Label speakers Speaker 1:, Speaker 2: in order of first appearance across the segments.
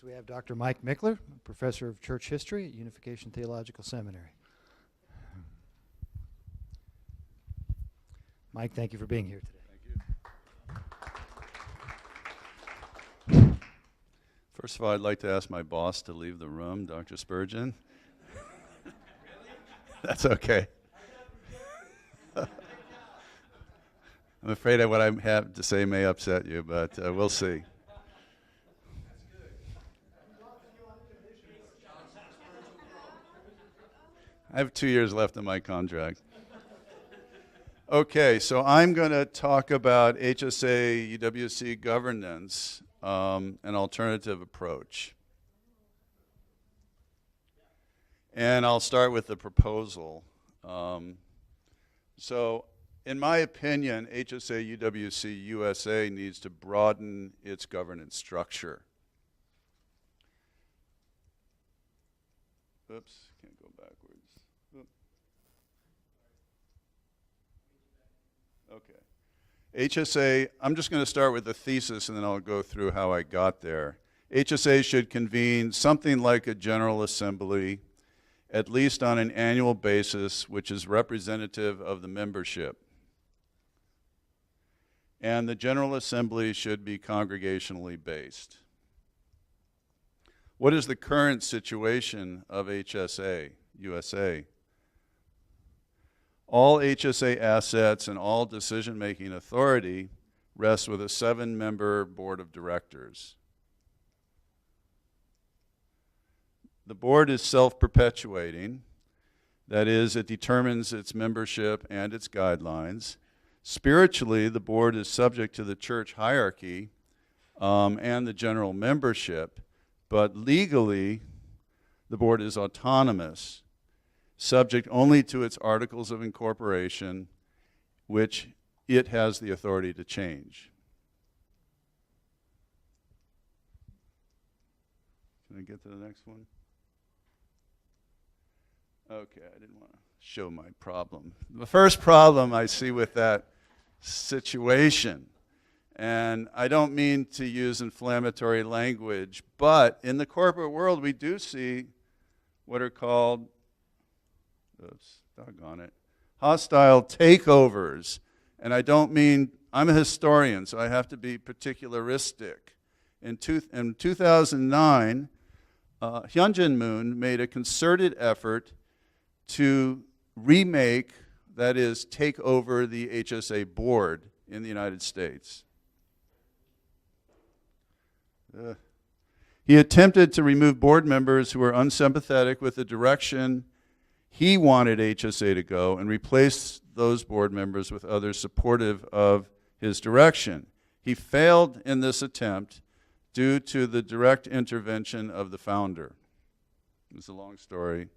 Speaker 1: we have Dr. Mike Mickler, professor of church history at Unification Theological Seminary. Mike, thank you for being here today.
Speaker 2: Thank you. First of all, I'd like to ask my boss to leave the room, Dr. Spurgeon. That's okay. I'm afraid what I have to say may upset you, but we'll see. I have 2 years left in my contract. Okay, so I'm going to talk about HSA UWC governance, an alternative approach. And I'll start with the proposal. So, in my opinion, HSA UWC USA needs to broaden its governance structure. Oops, can't go backwards. Okay. HSA, I'm just going to start with the thesis and then I'll go through how I got there. HSA should convene something like a General Assembly, at least on an annual basis, which is representative of the membership. And the General Assembly should be congregationally based. What is the current situation of HSA USA? All HSA assets and all decision-making authority rests with a 7-member board of directors. The board is self-perpetuating. That is, it determines its membership and its guidelines. Spiritually, the board is subject to the church hierarchy and the general membership, but legally, the board is autonomous, subject only to its articles of incorporation, which it has the authority to change. Can I get to the next one? Okay, I didn't want to show my problem. The first problem I see with that situation, and I don't mean to use inflammatory language, but in the corporate world we do see what are called, oops, doggone it, hostile takeovers. And I don't mean, I'm a historian, so I have to be particularistic. In 2009, Hyunjin Moon made a concerted effort to remake, that is, take over the HSA board in the United States. He attempted to remove board members who were unsympathetic with the direction he wanted HSA to go and replace those board members with others supportive of his direction. He failed in this attempt due to the direct intervention of the founder. It's a long story.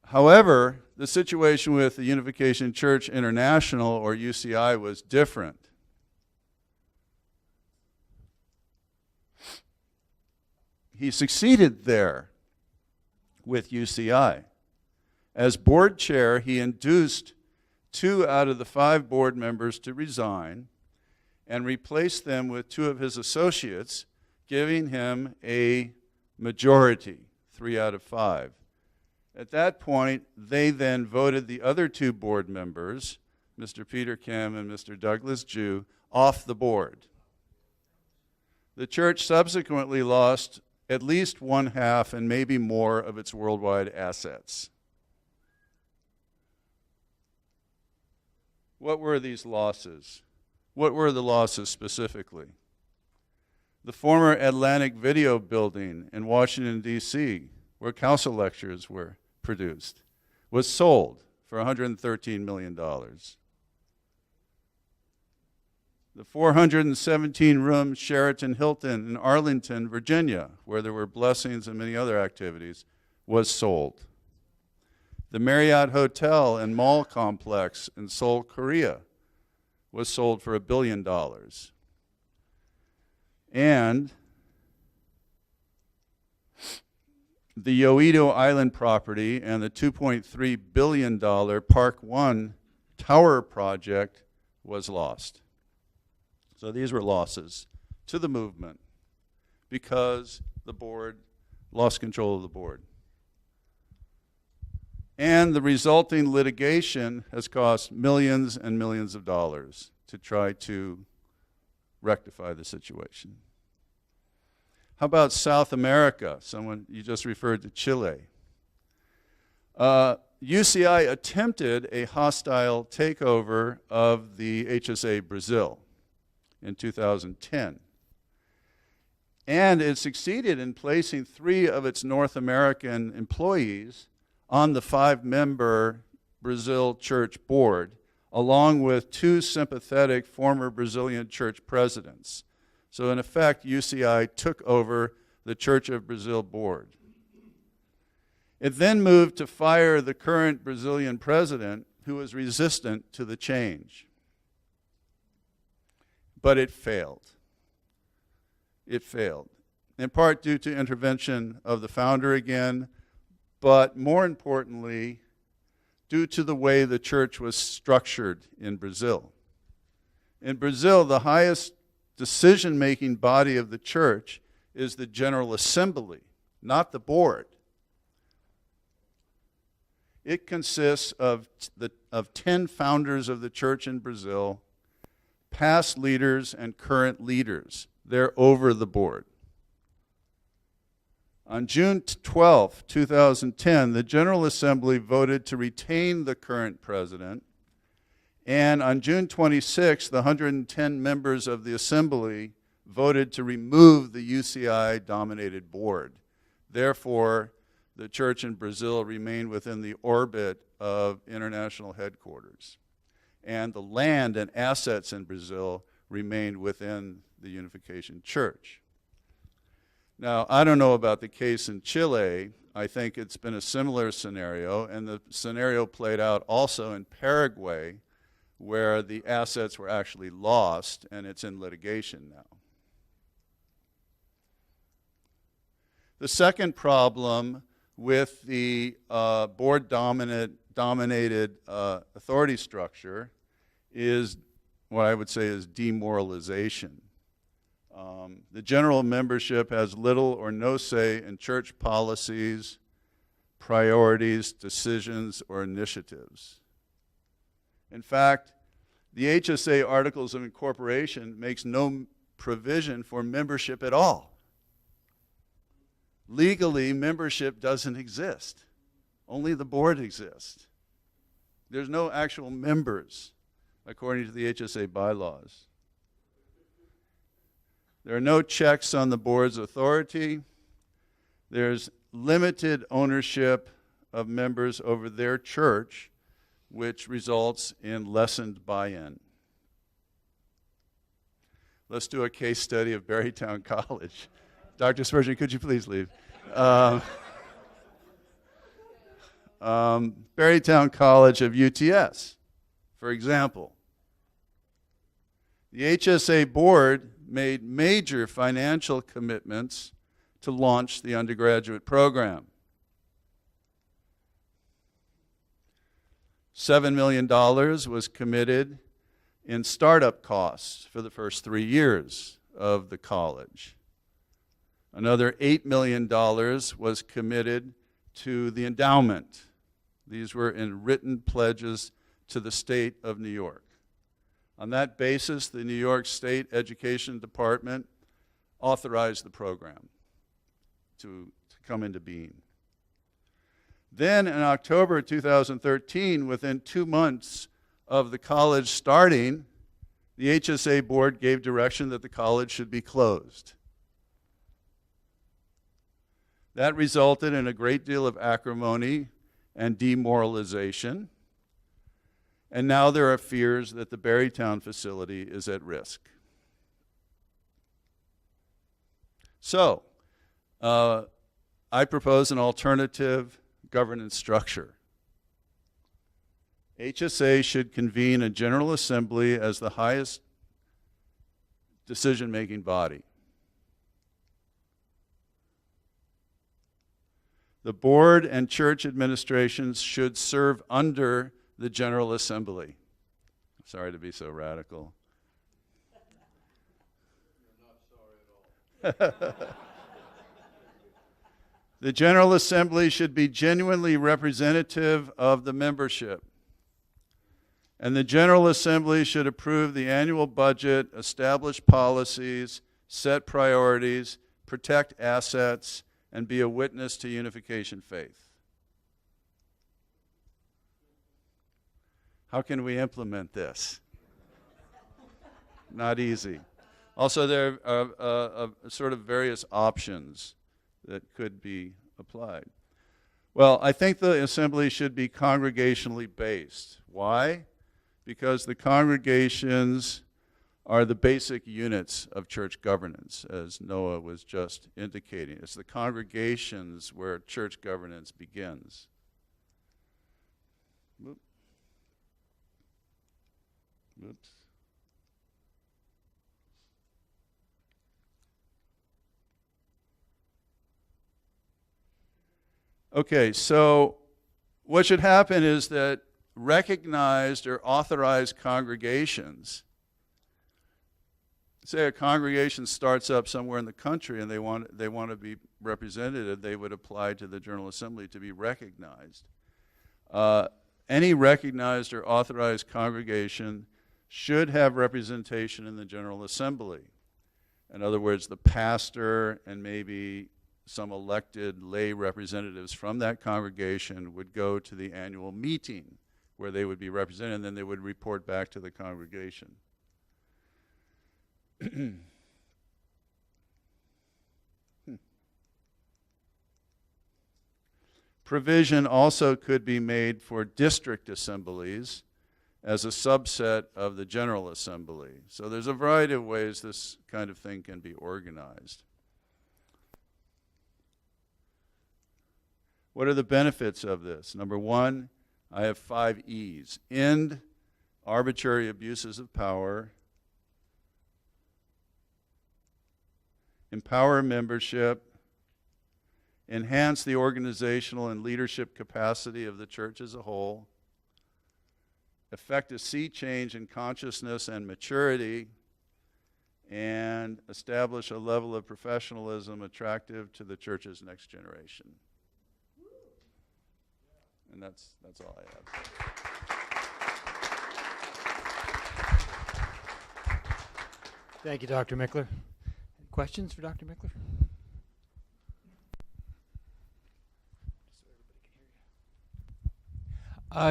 Speaker 2: However, the situation with the Unification Church International, or UCI, was different. He succeeded there with UCI. As board chair, he induced 2 out of the 5 board members to resign and replaced them with 2 of his associates, giving him a majority, 3 out of 5. At that point, they then voted the other 2 board members, Mr. Peter Kim and Mr. Douglas Jew, off the board. The church subsequently lost at least 1/2 and maybe more of its worldwide assets. What were these losses? What were the losses specifically? The former Atlantic Video Building in Washington, D.C., where council lectures were produced, was sold for $113 million. The 417-room Sheraton Hilton in Arlington, Virginia, where there were blessings and many other activities, was sold. The Marriott Hotel and Mall Complex in Seoul, Korea, was sold for $1 billion. And the Yoido Island property and the $2.3 billion Park One Tower project was lost. So these were losses to the movement because the board lost control of the board. And the resulting litigation has cost millions and millions of dollars to try to rectify the situation. How about South America? You just referred to Chile. UCI attempted a hostile takeover of the HSA Brazil in 2010. And it succeeded in placing 3 of its North American employees on the 5-member Brazil church board, along with 2 sympathetic former Brazilian church presidents. So in effect, UCI took over the Church of Brazil board. It then moved to fire the current Brazilian president, who was resistant to the change. But it failed. It failed, in part due to intervention of the founder again, but more importantly, due to the way the church was structured in Brazil. In Brazil, the highest decision-making body of the church is the General Assembly, not the board. It consists of 10 founders of the church in Brazil, past leaders and current leaders. They're over the board. On June 12, 2010, the General Assembly voted to retain the current president, and on June 26, the 110 members of the Assembly voted to remove the UCI-dominated board. Therefore, the church in Brazil remained within the orbit of international headquarters, and the land and assets in Brazil remained within the Unification Church. Now, I don't know about the case in Chile. I think it's been a similar scenario, and the scenario played out also in Paraguay, where the assets were actually lost, and it's in litigation now. The second problem with the board-dominated authority structure is what I would say is demoralization. The general membership has little or no say in church policies, priorities, decisions, or initiatives. In fact, the HSA Articles of Incorporation makes no provision for membership at all. Legally, membership doesn't exist. Only the board exists. There's no actual members, according to the HSA bylaws. There are no checks on the board's authority. There's limited ownership of members over their church, which results in lessened buy-in. Let's do a case study of Barrytown College. Dr. Spurgeon, could you please leave? Barrytown College of UTS, for example. The HSA board made major financial commitments to launch the undergraduate program. $7 million was committed in startup costs for the first 3 years of the college. Another $8 million was committed to the endowment. These were in written pledges to the state of New York. On that basis, the New York State Education Department authorized the program to come into being. Then in October 2013, within 2 months of the college starting, the HSA board gave direction that the college should be closed. That resulted in a great deal of acrimony and demoralization. And now there are fears that the Barrytown facility is at risk. So, I propose an alternative governance structure. HSA should convene a General Assembly as the highest decision-making body. The board and church administrations should serve under the General Assembly. Sorry to be so radical.
Speaker 3: You're not sorry at all.
Speaker 2: The General Assembly should be genuinely representative of the membership. And the General Assembly should approve the annual budget, establish policies, set priorities, protect assets, and be a witness to unification faith. How can we implement this? Not easy. Also, there are sort of various options that could be applied. Well, I think the assembly should be congregationally based. Why? Because the congregations are the basic units of church governance, as Noah was just indicating. It's the congregations where church governance begins. Oops. Okay, so what should happen is that recognized or authorized congregations, say a congregation starts up somewhere in the country and they want to be represented, they would apply to the General Assembly to be recognized. Any recognized or authorized congregation should have representation in the General Assembly. In other words, the pastor and maybe some elected lay representatives from that congregation would go to the annual meeting where they would be represented, and then they would report back to the congregation. Provision also could be made for district assemblies as a subset of the General Assembly. So there's a variety of ways this kind of thing can be organized. What are the benefits of this? Number one, I have 5 E's. End arbitrary abuses of power. Empower membership. Enhance the organizational and leadership capacity of the church as a whole. Effect a sea change in consciousness and maturity. And establish a level of professionalism attractive to the church's next generation. And that's all I have.
Speaker 1: Thank you, Dr. Mickler. Questions for Dr. Mickler?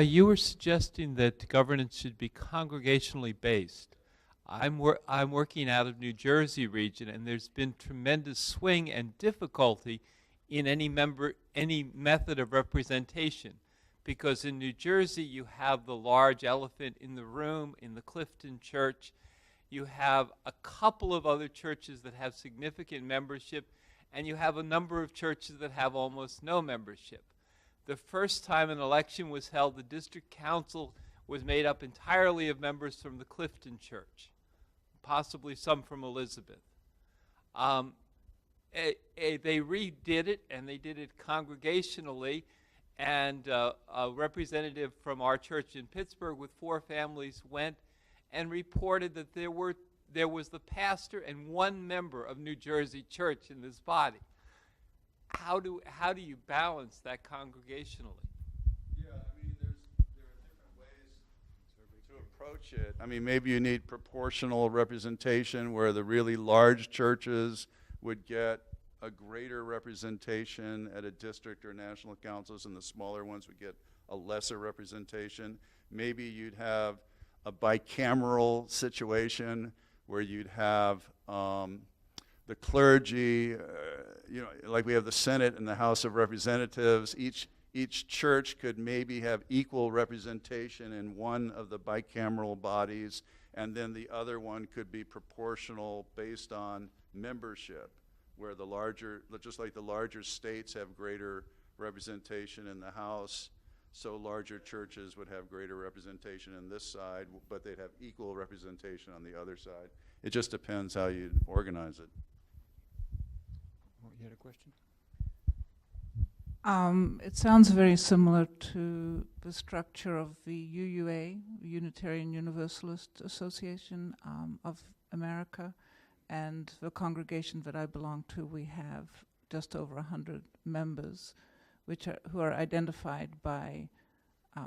Speaker 3: You were suggesting that governance should be congregationally based. I'm working out of New Jersey region, and there's been tremendous swing and difficulty in any method of representation. Because in New Jersey, you have the large elephant in the room in the Clifton Church. You have a couple of other churches that have significant membership, and you have a number of churches that have almost no membership. The first time an election was held, the district council was made up entirely of members from the Clifton Church, possibly some from Elizabeth. They redid it, and they did it congregationally. And a representative from our church in Pittsburgh with 4 families went and reported that there was the pastor and 1 member of New Jersey Church in this body. How do you balance that congregationally?
Speaker 2: Yeah, I mean, there are different ways to approach it. I mean, maybe you need proportional representation where the really large churches would get a greater representation at a district or national councils, and the smaller ones would get a lesser representation. Maybe you'd have a bicameral situation where you'd have the clergy, like we have the Senate and the House of Representatives. Each church could maybe have equal representation in one of the bicameral bodies, and then the other one could be proportional based on membership, where the larger, just like the larger states have greater representation in the House, so larger churches would have greater representation in this side, but they'd have equal representation on the other side. It just depends how you organize it.
Speaker 1: You had a question?
Speaker 4: It sounds very similar to the structure of the UUA, Unitarian Universalist Association of America. and the congregation that I belong to, we have just over 100 members, who are identified by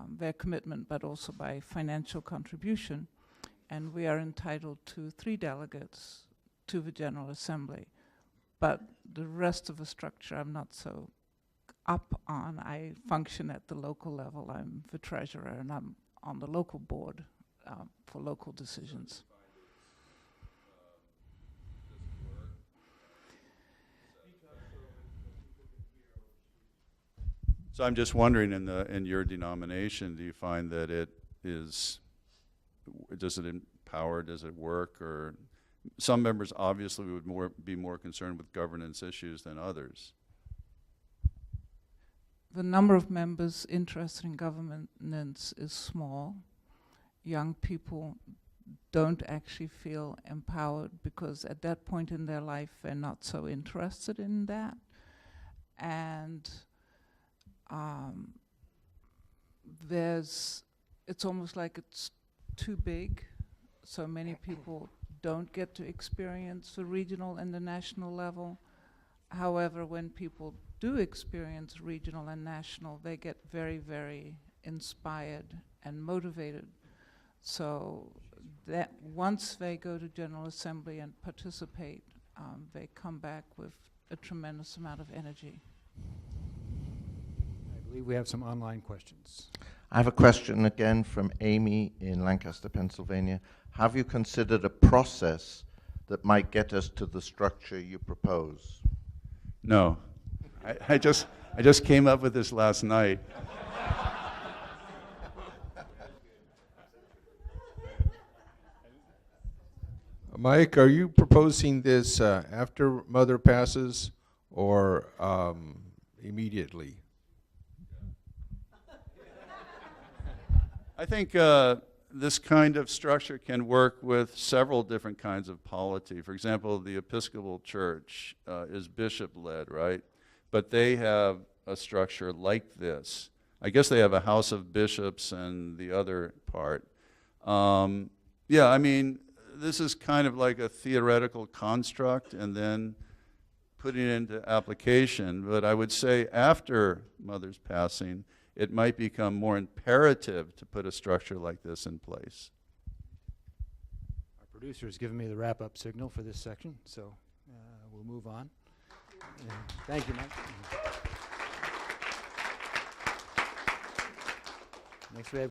Speaker 4: their commitment, but also by financial contribution. And we are entitled to 3 delegates to the General Assembly. But the rest of the structure I'm not so up on. I function at the local level. I'm the treasurer, and I'm on the local board for local decisions.
Speaker 2: So I'm just wondering, in your denomination, do you find that it is, does it empower, does it work, or some members obviously would be more concerned with governance issues than others?
Speaker 4: The number of members interested in governance is small. Young people don't actually feel empowered because at that point in their life they're not so interested in that. And it's almost like it's too big, so many people don't get to experience the regional and the national level. However, when people do experience regional and national, they get very, very inspired and motivated. So that once they go to General Assembly and participate, they come back with a tremendous amount of energy.
Speaker 1: I believe we have some online questions.
Speaker 5: I have a question again from Amy in Lancaster, Pennsylvania. Have you considered a process that might get us to the structure you propose?
Speaker 2: No. I just came up with this last night.
Speaker 6: Mike, are you proposing this after Mother passes or immediately?
Speaker 2: I think this kind of structure can work with several different kinds of polity. For example, the Episcopal Church is bishop-led, right? But they have a structure like this. I guess they have a House of Bishops and the other part. Yeah, I mean, this is kind of like a theoretical construct and then putting it into application. But I would say after Mother's passing, it might become more imperative to put a structure like this in place.
Speaker 1: Our producer has given me the wrap-up signal for this section, so we'll move on. Thank you, Mike. Next we have